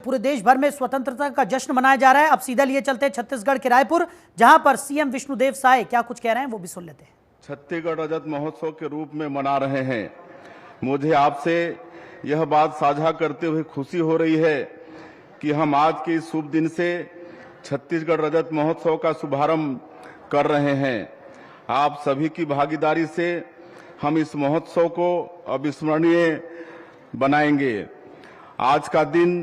पूरे देश भर में स्वतंत्रता का जश्न मनाया जा रहा है। अब सीधा लिए चलते हैं छत्तीसगढ़ के रायपुर, जहां पर सीएम विष्णुदेव साय क्या कुछ कह रहे हैं वो भी सुन लेते हैं। छत्तीसगढ़ रजत महोत्सव के रूप में मना रहे हैं। मुझे आपसे यह बात साझा करते हुए खुशी हो रही है कि हम आज के इस शुभ दिन से छत्तीसगढ़ रजत महोत्सव का शुभारंभ कर रहे हैं। आप सभी की भागीदारी से हम इस महोत्सव को अविस्मरणीय बनाएंगे। आज का दिन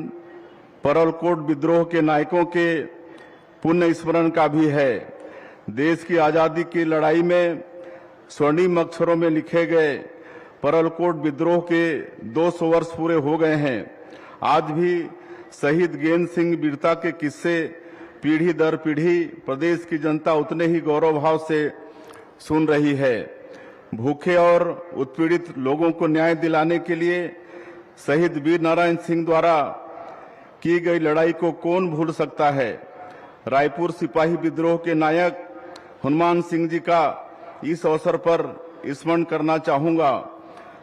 परलकोट विद्रोह के नायकों के पुण्य स्मरण का भी है। देश की आजादी की लड़ाई में स्वर्णिम अक्षरों में लिखे गए परलकोट विद्रोह के 200 वर्ष पूरे हो गए हैं। आज भी शहीद गेंद सिंह वीरता के किस्से पीढ़ी दर पीढ़ी प्रदेश की जनता उतने ही गौरव भाव से सुन रही है। भूखे और उत्पीड़ित लोगों को न्याय दिलाने के लिए शहीद वीर नारायण सिंह द्वारा की गई लड़ाई को कौन भूल सकता है। रायपुर सिपाही विद्रोह के नायक हनुमान सिंह जी का इस अवसर पर स्मरण करना चाहूंगा।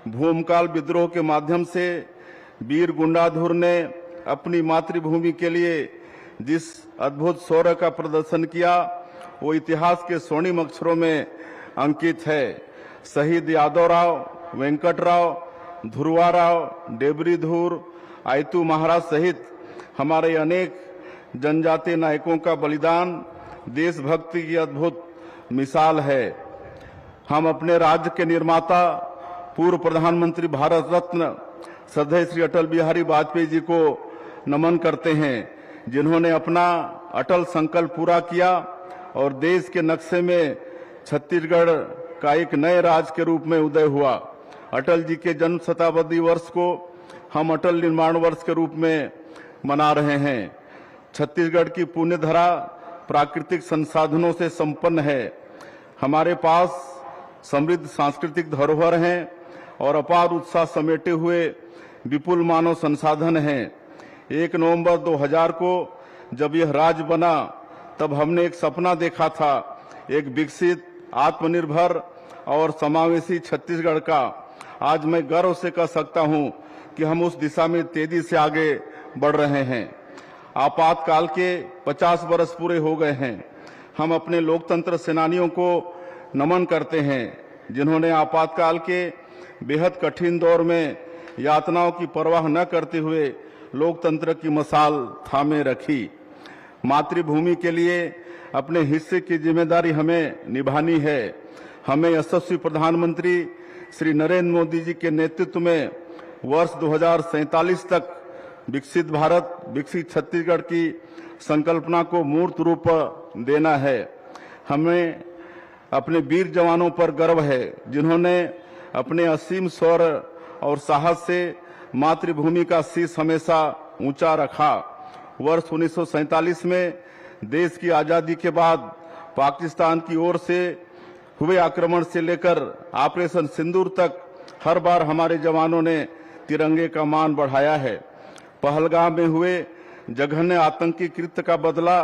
भूमकाल विद्रोह के माध्यम से वीर गुंडाधुर ने अपनी मातृभूमि के लिए जिस अद्भुत शौर्य का प्रदर्शन किया वो इतिहास के स्वर्णिम अक्षरों में अंकित है। शहीद यादवराव, वेंकटराव, ध्रुवाराव, डेबरीधुर, आयतू महाराज सहित हमारे अनेक जनजातीय नायकों का बलिदान देशभक्ति की अद्भुत मिसाल है। हम अपने राज्य के निर्माता पूर्व प्रधानमंत्री भारत रत्न श्रद्धेय श्री अटल बिहारी वाजपेयी जी को नमन करते हैं, जिन्होंने अपना अटल संकल्प पूरा किया और देश के नक्शे में छत्तीसगढ़ का एक नए राज्य के रूप में उदय हुआ। अटल जी के जन्म शताब्दी वर्ष को हम अटल निर्माण वर्ष के रूप में मना रहे हैं। छत्तीसगढ़ की पुण्य धरा प्राकृतिक संसाधनों से संपन्न है। हमारे पास समृद्ध सांस्कृतिक धरोहर हैं और अपार उत्साह समेटे हुए विपुल मानव संसाधन हैं। 1 नवंबर 2000 को जब यह राज्य बना तब हमने एक सपना देखा था, एक विकसित, आत्मनिर्भर और समावेशी छत्तीसगढ़ का। आज मैं गर्व से कह सकता हूं कि हम उस दिशा में तेजी से आगे बढ़ रहे हैं। आपातकाल के 50 वर्ष पूरे हो गए हैं। हम अपने लोकतंत्र सेनानियों को नमन करते हैं, जिन्होंने आपातकाल के बेहद कठिन दौर में यातनाओं की परवाह न करते हुए लोकतंत्र की मशाल थामे रखी। मातृभूमि के लिए अपने हिस्से की जिम्मेदारी हमें निभानी है। हमें यशस्वी प्रधानमंत्री श्री नरेंद्र मोदी जी के नेतृत्व में वर्ष 2047 तक विकसित भारत, विकसित छत्तीसगढ़ की संकल्पना को मूर्त रूप देना है। हमें अपने वीर जवानों पर गर्व है, जिन्होंने अपने असीम शौर्य और साहस से मातृभूमि का शीश हमेशा ऊंचा रखा। वर्ष 1947 में देश की आजादी के बाद पाकिस्तान की ओर से हुए आक्रमण से लेकर ऑपरेशन सिंदूर तक हर बार हमारे जवानों ने तिरंगे का मान बढ़ाया है। पहलगाम में हुए जघन्य आतंकी कृत्य का बदला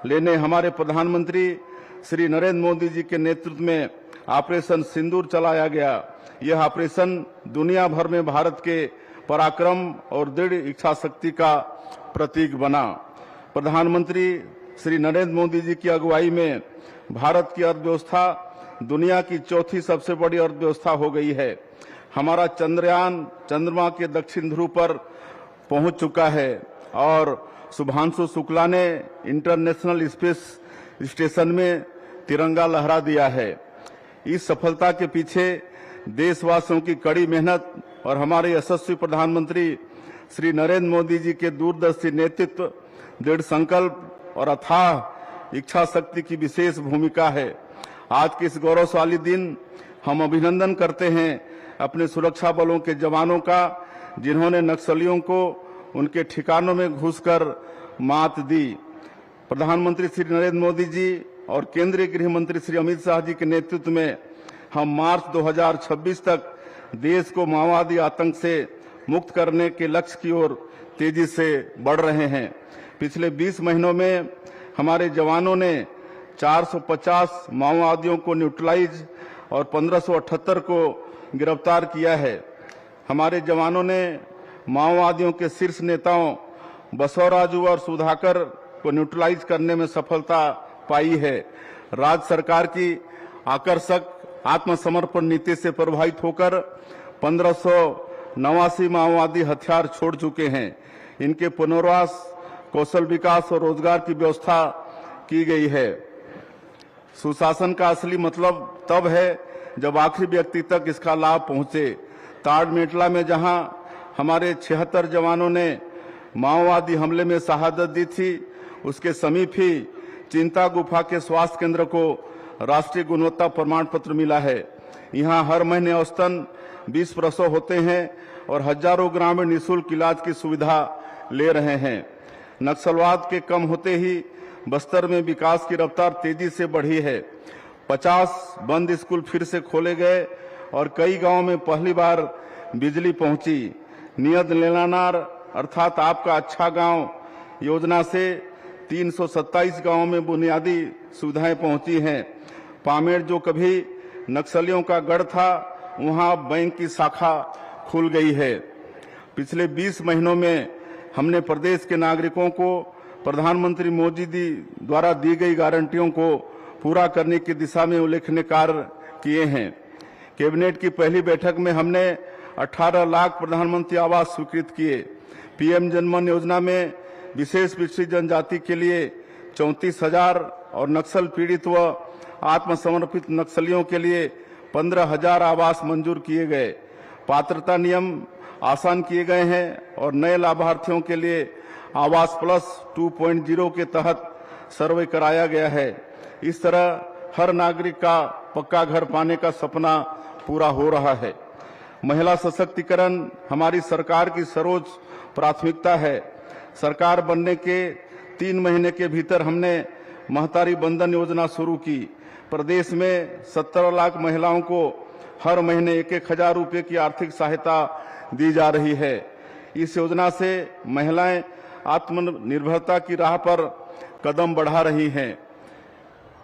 लेने हमारे प्रधानमंत्री श्री नरेंद्र मोदी जी के नेतृत्व में ऑपरेशन सिंदूर चलाया गया। यह ऑपरेशन दुनिया भर में भारत के पराक्रम और दृढ़ इच्छा शक्ति का प्रतीक बना। प्रधानमंत्री श्री नरेंद्र मोदी जी की अगुवाई में भारत की अर्थव्यवस्था दुनिया की चौथी सबसे बड़ी अर्थव्यवस्था हो गई है। हमारा चंद्रयान चंद्रमा के दक्षिण ध्रुव पर पहुंच चुका है और शुभांशु शुक्ला ने इंटरनेशनल स्पेस स्टेशन में तिरंगा लहरा दिया है। इस सफलता के पीछे देशवासियों की कड़ी मेहनत और हमारे यशस्वी प्रधानमंत्री श्री नरेंद्र मोदी जी के दूरदर्शी नेतृत्व, दृढ़ संकल्प और अथाह इच्छा शक्ति की विशेष भूमिका है। आज के इस गौरवशाली दिन हम अभिनंदन करते हैं अपने सुरक्षा बलों के जवानों का, जिन्होंने नक्सलियों को उनके ठिकानों में घुसकर मात दी। प्रधानमंत्री श्री नरेंद्र मोदी जी और केंद्रीय गृह मंत्री श्री अमित शाह जी के नेतृत्व में हम मार्च 2026 तक देश को माओवादी आतंक से मुक्त करने के लक्ष्य की ओर तेजी से बढ़ रहे हैं। पिछले 20 महीनों में हमारे जवानों ने 450 माओवादियों को न्यूट्रलाइज और 1578 को गिरफ्तार किया है। हमारे जवानों ने माओवादियों के शीर्ष नेताओं बसवराजू और सुधाकर को न्यूट्रलाइज करने में सफलता पाई है। राज्य सरकार की आकर्षक आत्मसमर्पण नीति से प्रभावित होकर 1589 माओवादी हथियार छोड़ चुके हैं। इनके पुनर्वास, कौशल विकास और रोजगार की व्यवस्था की गई है। सुशासन का असली मतलब तब है जब आखिरी व्यक्ति तक इसका लाभ पहुंचे। ताड़मेटला में जहां हमारे 76 जवानों ने माओवादी हमले में शहादत दी थी, उसके समीप ही चिंता गुफा के स्वास्थ्य केंद्र को राष्ट्रीय गुणवत्ता प्रमाण पत्र मिला है। यहां हर महीने औसतन 20 प्रसव होते हैं और हजारों ग्रामीण निःशुल्क इलाज की सुविधा ले रहे हैं। नक्सलवाद के कम होते ही बस्तर में विकास की रफ्तार तेजी से बढ़ी है। 50 बंद स्कूल फिर से खोले गए और कई गांवों में पहली बार बिजली पहुंची। नियत लेनानार अर्थात आपका अच्छा गांव योजना से 327 गांवों में बुनियादी सुविधाएं पहुंची हैं। पामेड़ जो कभी नक्सलियों का गढ़ था, वहां बैंक की शाखा खुल गई है। पिछले 20 महीनों में हमने प्रदेश के नागरिकों को प्रधानमंत्री मोदी जी द्वारा दी गई गारंटियों को पूरा करने की दिशा में उल्लेखनीय कार्य किए हैं। कैबिनेट की पहली बैठक में हमने 18 लाख प्रधानमंत्री आवास स्वीकृत किए। पीएम जनमन योजना में विशेष पिछड़ी जनजाति के लिए 34,000 और नक्सल पीड़ित व आत्मसमर्पित नक्सलियों के लिए 15,000 आवास मंजूर किए गए। पात्रता नियम आसान किए गए हैं और नए लाभार्थियों के लिए आवास प्लस 2.0 के तहत सर्वे कराया गया है। इस तरह हर नागरिक का पक्का घर पाने का सपना पूरा हो रहा है। महिला सशक्तिकरण हमारी सरकार की सर्वोच्च प्राथमिकता है। सरकार बनने के 3 महीने के भीतर हमने महतारी बंधन योजना शुरू की। प्रदेश में 17 लाख महिलाओं को हर महीने 1,000 रुपये की आर्थिक सहायता दी जा रही है। इस योजना से महिलाएं आत्मनिर्भरता की राह पर कदम बढ़ा रही हैं।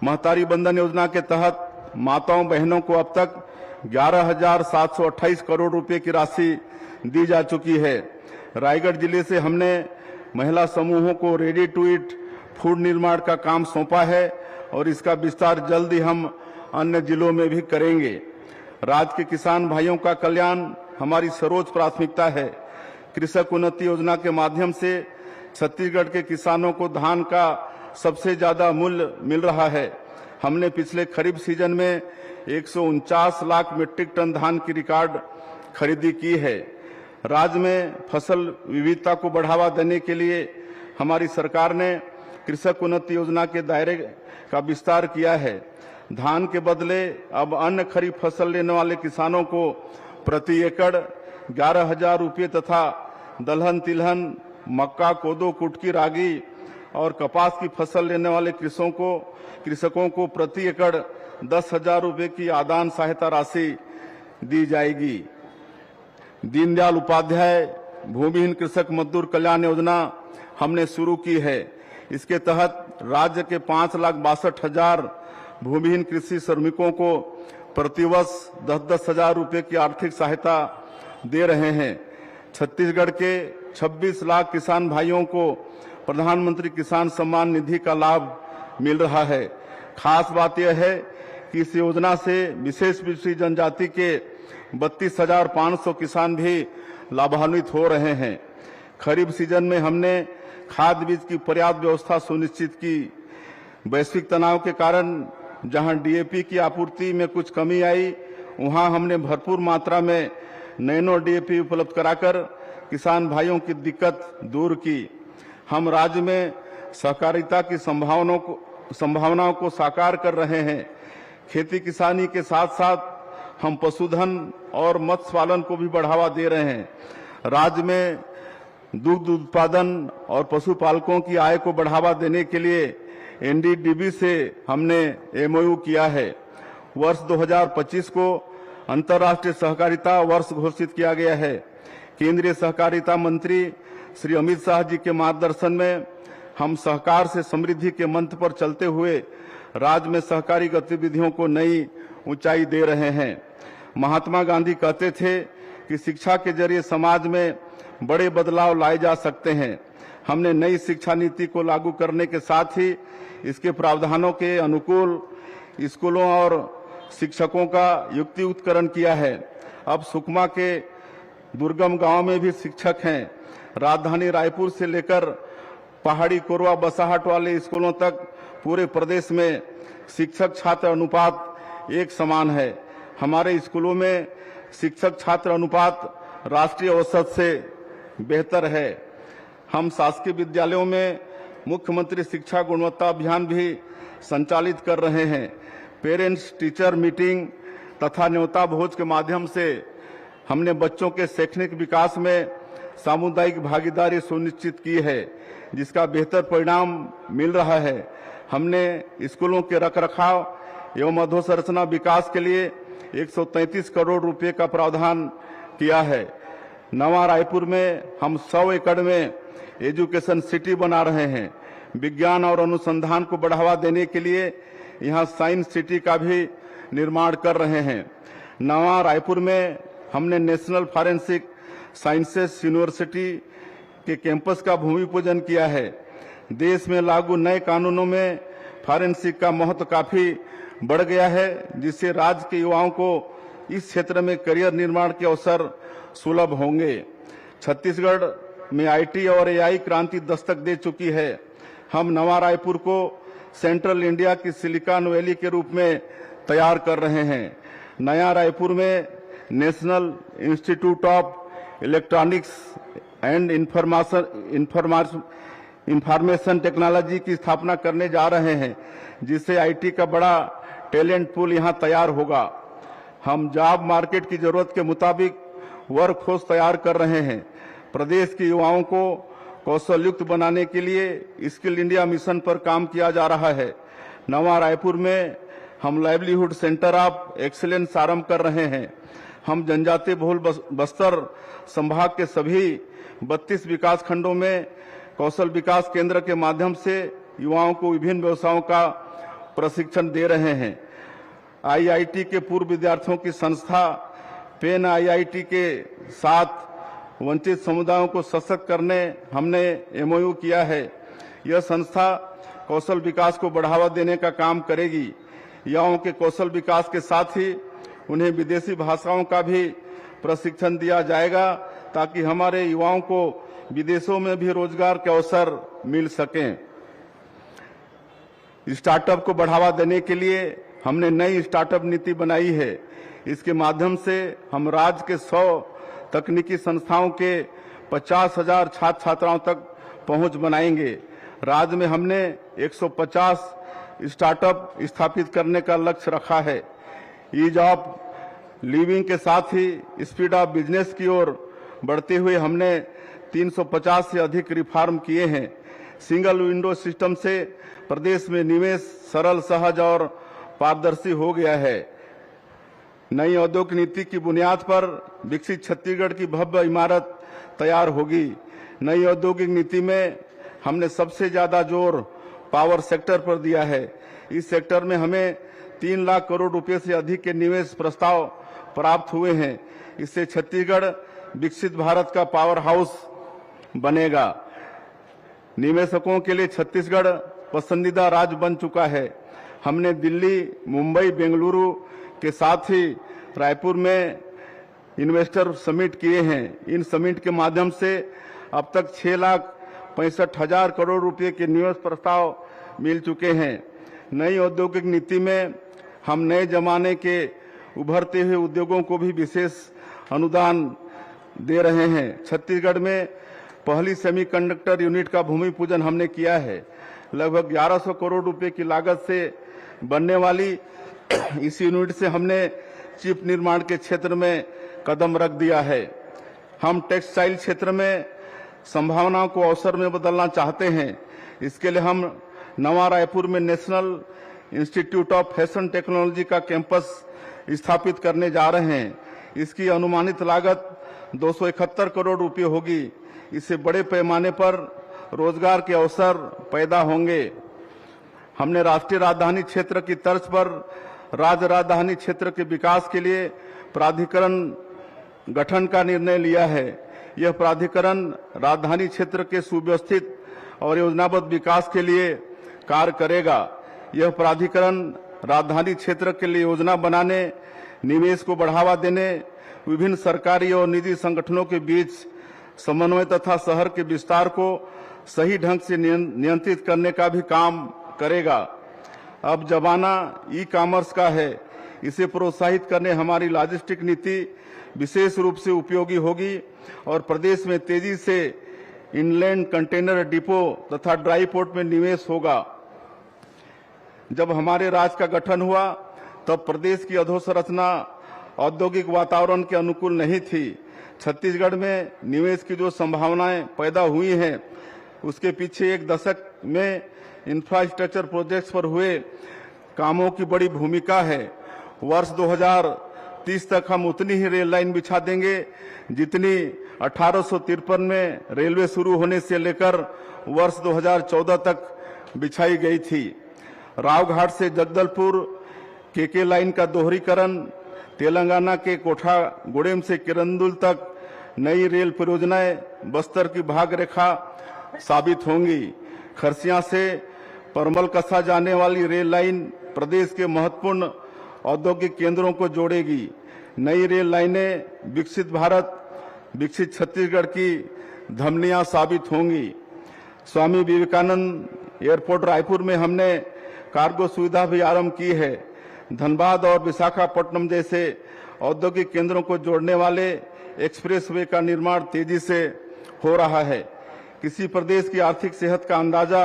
महतारी बंधन योजना के तहत माताओं बहनों को अब तक 11,728 करोड़ रुपए की राशि दी जा चुकी है। रायगढ़ जिले से हमने महिला समूहों को रेडी टू ईट फूड निर्माण का काम सौंपा है और इसका विस्तार जल्द ही हम अन्य जिलों में भी करेंगे। राज्य के किसान भाइयों का कल्याण हमारी सर्वोच्च प्राथमिकता है। कृषक उन्नति योजना के माध्यम से छत्तीसगढ़ के किसानों को धान का सबसे ज्यादा मूल्य मिल रहा है। हमने पिछले खरीफ सीजन में 149 लाख मीट्रिक टन धान की रिकॉर्ड खरीदी की है। राज्य में फसल विविधता को बढ़ावा देने के लिए हमारी सरकार ने कृषक उन्नति योजना के दायरे का विस्तार किया है। धान के बदले अब अन्य खरीफ फसल लेने वाले किसानों को प्रति एकड़ 11,000 रुपये तथा दलहन, तिलहन, मक्का, कोदो, कुटकी, रागी और कपास की फसल लेने वाले कृषकों को प्रति एकड़ 10,000 रुपये की आदान सहायता राशि दी जाएगी। दीनदयाल उपाध्याय भूमिहीन कृषक मजदूर कल्याण योजना हमने शुरू की है। इसके तहत राज्य के 5,62,000 भूमिहीन कृषि श्रमिकों को प्रतिवर्ष 10,000 रुपये की आर्थिक सहायता दे रहे हैं। छत्तीसगढ़ के 26 लाख किसान भाइयों को प्रधानमंत्री किसान सम्मान निधि का लाभ मिल रहा है। खास बात यह है कि इस योजना से विशेष पिछड़ी जनजाति के 32,500 किसान भी लाभान्वित हो रहे हैं। खरीफ सीजन में हमने खाद बीज की पर्याप्त व्यवस्था सुनिश्चित की। वैश्विक तनाव के कारण जहां डीएपी की आपूर्ति में कुछ कमी आई, वहां हमने भरपूर मात्रा में नैनो डीएपी उपलब्ध कराकर किसान भाइयों की दिक्कत दूर की। हम राज्य में सहकारिता की संभावनाओं को साकार कर रहे हैं। खेती किसानी के साथ साथ हम पशुधन और मत्स्य पालन को भी बढ़ावा दे रहे हैं। राज्य में दुग्ध उत्पादन और पशुपालकों की आय को बढ़ावा देने के लिए एनडीडीबी से हमने एमओयू किया है। वर्ष 2025 को अंतर्राष्ट्रीय सहकारिता वर्ष घोषित किया गया है। केंद्रीय सहकारिता मंत्री श्री अमित शाह जी के मार्गदर्शन में हम सहकार से समृद्धि के मंत्र पर चलते हुए राज्य में सहकारी गतिविधियों को नई ऊंचाई दे रहे हैं। महात्मा गांधी कहते थे कि शिक्षा के जरिए समाज में बड़े बदलाव लाए जा सकते हैं। हमने नई शिक्षा नीति को लागू करने के साथ ही इसके प्रावधानों के अनुकूल स्कूलों और शिक्षकों का युक्तियुक्तकरण किया है। अब सुकमा के दुर्गम गांव में भी शिक्षक हैं। राजधानी रायपुर से लेकर पहाड़ी कोरवा बसाहट वाले स्कूलों तक पूरे प्रदेश में शिक्षक छात्र अनुपात एक समान है। हमारे स्कूलों में शिक्षक छात्र अनुपात राष्ट्रीय औसत से बेहतर है। हम शासकीय विद्यालयों में मुख्यमंत्री शिक्षा गुणवत्ता अभियान भी संचालित कर रहे हैं। पेरेंट्स टीचर मीटिंग तथा न्योता भोज के माध्यम से हमने बच्चों के शैक्षणिक विकास में सामुदायिक भागीदारी सुनिश्चित की है, जिसका बेहतर परिणाम मिल रहा है। हमने स्कूलों के रखरखाव एवं अधोसंरचना विकास के लिए 133 करोड़ रुपए का प्रावधान किया है। नवा रायपुर में हम 100 एकड़ में एजुकेशन सिटी बना रहे हैं। विज्ञान और अनुसंधान को बढ़ावा देने के लिए यहाँ साइंस सिटी का भी निर्माण कर रहे हैं। नवा रायपुर में हमने नेशनल फॉरेंसिक साइंसेस यूनिवर्सिटी के कैंपस का भूमि पूजन किया है। देश में लागू नए कानूनों में फॉरेंसिक का महत्व काफी बढ़ गया है, जिससे राज्य के युवाओं को इस क्षेत्र में करियर निर्माण के अवसर सुलभ होंगे। छत्तीसगढ़ में आईटी और एआई क्रांति दस्तक दे चुकी है। हम नवा रायपुर को सेंट्रल इंडिया की सिलिकॉन वैली के रूप में तैयार कर रहे हैं। नया रायपुर में national institute of electronics and information technology की स्थापना करने जा रहे हैं, जिससे आईटी का बड़ा टैलेंट पूल यहां तैयार होगा। हम जॉब मार्केट की जरूरत के मुताबिक वर्क फोर्स तैयार कर रहे हैं। प्रदेश के युवाओं को कौशल युक्त बनाने के लिए स्किल इंडिया मिशन पर काम किया जा रहा है। नवा रायपुर में हम लाइवलीहुड सेंटर ऑफ एक्सीलेंस आरंभ कर रहे हैं। हम जनजातीय बहुल बस्तर संभाग के सभी 32 विकास खंडों में कौशल विकास केंद्र के माध्यम से युवाओं को विभिन्न व्यवसायों का प्रशिक्षण दे रहे हैं। आईआईटी के पूर्व विद्यार्थियों की संस्था पेन आईआईटी के साथ वंचित समुदायों को सशक्त करने हमने एमओयू किया है। यह संस्था कौशल विकास को बढ़ावा देने का काम करेगी। युवाओं के कौशल विकास के साथ ही उन्हें विदेशी भाषाओं का भी प्रशिक्षण दिया जाएगा, ताकि हमारे युवाओं को विदेशों में भी रोजगार के अवसर मिल सकें। स्टार्टअप को बढ़ावा देने के लिए हमने नई स्टार्टअप नीति बनाई है। इसके माध्यम से हम राज्य के 100 तकनीकी संस्थाओं के 50,000 छात्र छात्राओं तक पहुंच बनाएंगे। राज्य में हमने 150 स्टार्टअप स्थापित करने का लक्ष्य रखा है। ईज ऑफ लिविंग के साथ ही स्पीड ऑफ बिजनेस की ओर बढ़ते हुए हमने 350 से अधिक रिफॉर्म किए हैं। सिंगल विंडो सिस्टम से प्रदेश में निवेश सरल, सहज और पारदर्शी हो गया है। नई औद्योगिक नीति की बुनियाद पर विकसित छत्तीसगढ़ की भव्य इमारत तैयार होगी। नई औद्योगिक नीति में हमने सबसे ज्यादा जोर पावर सेक्टर पर दिया है। इस सेक्टर में हमें 3 लाख करोड़ रुपए से अधिक के निवेश प्रस्ताव प्राप्त हुए हैं। इससे छत्तीसगढ़ विकसित भारत का पावर हाउस बनेगा। निवेशकों के लिए छत्तीसगढ़ पसंदीदा राज्य बन चुका है। हमने दिल्ली, मुंबई, बेंगलुरु के साथ ही रायपुर में इन्वेस्टर समिट किए हैं। इन समिट के माध्यम से अब तक 6,65,000 करोड़ रुपए के निवेश प्रस्ताव मिल चुके हैं। नई औद्योगिक नीति में हम नए जमाने के उभरते हुए उद्योगों को भी विशेष अनुदान दे रहे हैं। छत्तीसगढ़ में पहली सेमीकंडक्टर यूनिट का भूमि पूजन हमने किया है। लगभग 1100 करोड़ रुपए की लागत से बनने वाली इस यूनिट से हमने चिप निर्माण के क्षेत्र में कदम रख दिया है। हम टेक्सटाइल क्षेत्र में संभावनाओं को अवसर में बदलना चाहते हैं। इसके लिए हम नवा रायपुर में national institute of fashion technology का कैंपस स्थापित करने जा रहे हैं। इसकी अनुमानित लागत 271 करोड़ रुपए होगी। इससे बड़े पैमाने पर रोजगार के अवसर पैदा होंगे। हमने राष्ट्रीय राजधानी क्षेत्र की तर्ज पर राज्य राजधानी क्षेत्र के विकास के लिए प्राधिकरण गठन का निर्णय लिया है। यह प्राधिकरण राजधानी क्षेत्र के सुव्यवस्थित और योजनाबद्ध विकास के लिए कार्य करेगा। यह प्राधिकरण राजधानी क्षेत्र के लिए योजना बनाने, निवेश को बढ़ावा देने, विभिन्न सरकारी और निजी संगठनों के बीच समन्वय तथा शहर के विस्तार को सही ढंग से नियंत्रित करने का भी काम करेगा। अब जमाना ई कॉमर्स का है, इसे प्रोत्साहित करने हमारी लॉजिस्टिक नीति विशेष रूप से उपयोगी होगी और प्रदेश में तेजी से इनलैंड कंटेनर डिपो तथा ड्राई पोर्ट में निवेश होगा। जब हमारे राज्य का गठन हुआ तब प्रदेश की अधोसंरचना औद्योगिक वातावरण के अनुकूल नहीं थी। छत्तीसगढ़ में निवेश की जो संभावनाएं पैदा हुई हैं उसके पीछे एक दशक में इंफ्रास्ट्रक्चर प्रोजेक्ट्स पर हुए कामों की बड़ी भूमिका है। वर्ष 2030 तक हम उतनी ही रेल लाइन बिछा देंगे जितनी 1853 में रेलवे शुरू होने से लेकर वर्ष 2014 तक बिछाई गई थी। रावघाट से जगदलपुर केके लाइन का दोहरीकरण, तेलंगाना के कोठागुडेम से किरंदुल तक नई रेल परियोजनाएं बस्तर की भाग रेखा साबित होंगी। खरसिया से परमल कसा जाने वाली रेल लाइन प्रदेश के महत्वपूर्ण औद्योगिक केंद्रों को जोड़ेगी। नई रेल लाइनें विकसित भारत, विकसित छत्तीसगढ़ की धमनियां साबित होंगी। स्वामी विवेकानंद एयरपोर्ट रायपुर में हमने कार्गो सुविधा भी आरंभ की है। धनबाद और विशाखापट्टनम जैसे औद्योगिक केंद्रों को जोड़ने वाले एक्सप्रेसवे का निर्माण तेजी से हो रहा है। किसी प्रदेश की आर्थिक सेहत का अंदाजा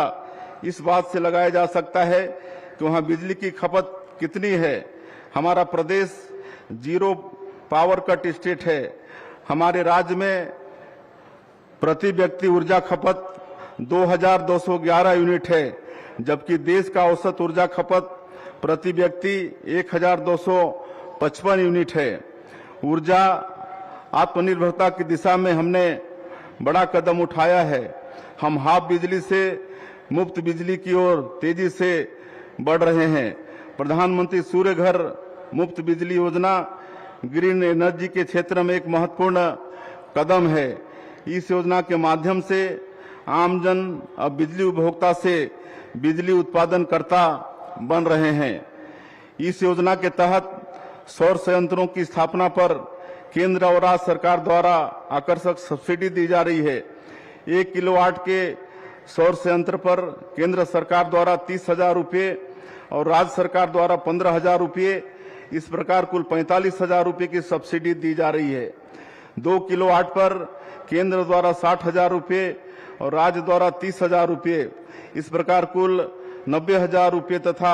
इस बात से लगाया जा सकता है कि वहां बिजली की खपत कितनी है। हमारा प्रदेश जीरो पावर कट स्टेट है। हमारे राज्य में प्रति व्यक्ति ऊर्जा खपत 2211 यूनिट है, जबकि देश का औसत ऊर्जा खपत प्रति व्यक्ति 1255 यूनिट है। ऊर्जा आत्मनिर्भरता की दिशा में हमने बड़ा कदम उठाया है। हम हाफ बिजली से मुफ्त बिजली की ओर तेजी से बढ़ रहे हैं। प्रधानमंत्री सूर्य घर मुफ्त बिजली योजना ग्रीन एनर्जी के क्षेत्र में एक महत्वपूर्ण कदम है। इस योजना के माध्यम से आमजन अब बिजली उपभोक्ता से बिजली उत्पादनकर्ता बन रहे हैं। इस योजना के तहत सौर संयंत्रों की स्थापना पर केंद्र और राज्य सरकार द्वारा आकर्षक सब्सिडी दी जा रही है। 1 किलोवाट के सौर संयंत्र पर केंद्र सरकार द्वारा 30,000 रुपये और राज्य सरकार द्वारा 15,000 रुपये, इस प्रकार कुल 45,000 रुपये की सब्सिडी दी जा रही है। 2 किलोवाट पर केंद्र द्वारा 60,000 रुपये और राज्य द्वारा 30,000 रुपये, इस प्रकार कुल 90,000 रुपये तथा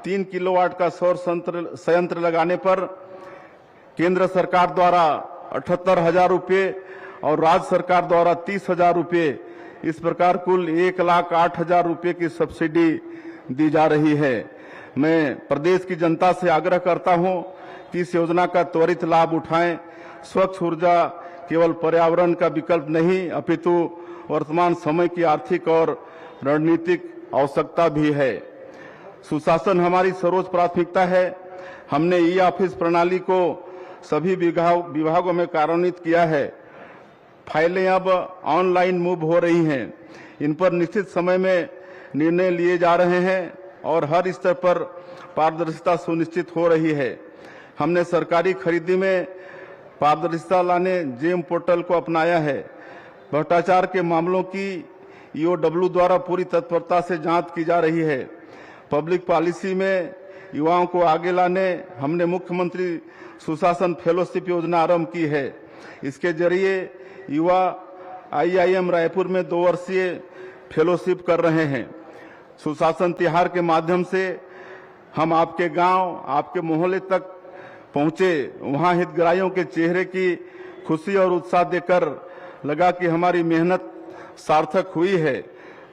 3 किलोवाट का सौर संयंत्र लगाने पर केंद्र सरकार द्वारा 78,000 रुपये और राज्य सरकार द्वारा 30,000 रुपये, इस प्रकार कुल 1,08,000 रुपये की सब्सिडी दी जा रही है। मैं प्रदेश की जनता से आग्रह करता हूं कि इस योजना का त्वरित लाभ उठाएं। स्वच्छ ऊर्जा केवल पर्यावरण का विकल्प नहीं अपितु वर्तमान समय की आर्थिक और रणनीतिक आवश्यकता भी है। सुशासन हमारी सर्वोच्च प्राथमिकता है। हमने ई ऑफिस प्रणाली को सभी विभागों में कार्यान्वित किया है। फाइलें अब ऑनलाइन मूव हो रही हैं। इन पर निश्चित समय में निर्णय लिए जा रहे हैं और हर स्तर पर पारदर्शिता सुनिश्चित हो रही है। हमने सरकारी खरीदी में पारदर्शिता लाने जेम पोर्टल को अपनाया है। भ्रष्टाचार के मामलों की ईओडब्ल्यू द्वारा पूरी तत्परता से जांच की जा रही है। पब्लिक पॉलिसी में युवाओं को आगे लाने हमने मुख्यमंत्री सुशासन फेलोशिप योजना आरंभ की है। इसके जरिए युवा आईआईएम रायपुर में 2 वर्षीय फेलोशिप कर रहे हैं। सुशासन तिहार के माध्यम से हम आपके गांव, आपके मोहल्ले तक पहुंचे। वहां हितग्राहियों के चेहरे की खुशी और उत्साह देकर लगा कि हमारी मेहनत सार्थक हुई है।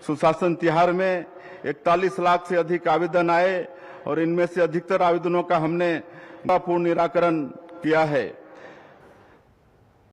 सुशासन तिहार में 41 लाख से अधिक आवेदन आए और इनमें से अधिकतर आवेदनों का हमने पूर्ण निराकरण किया है।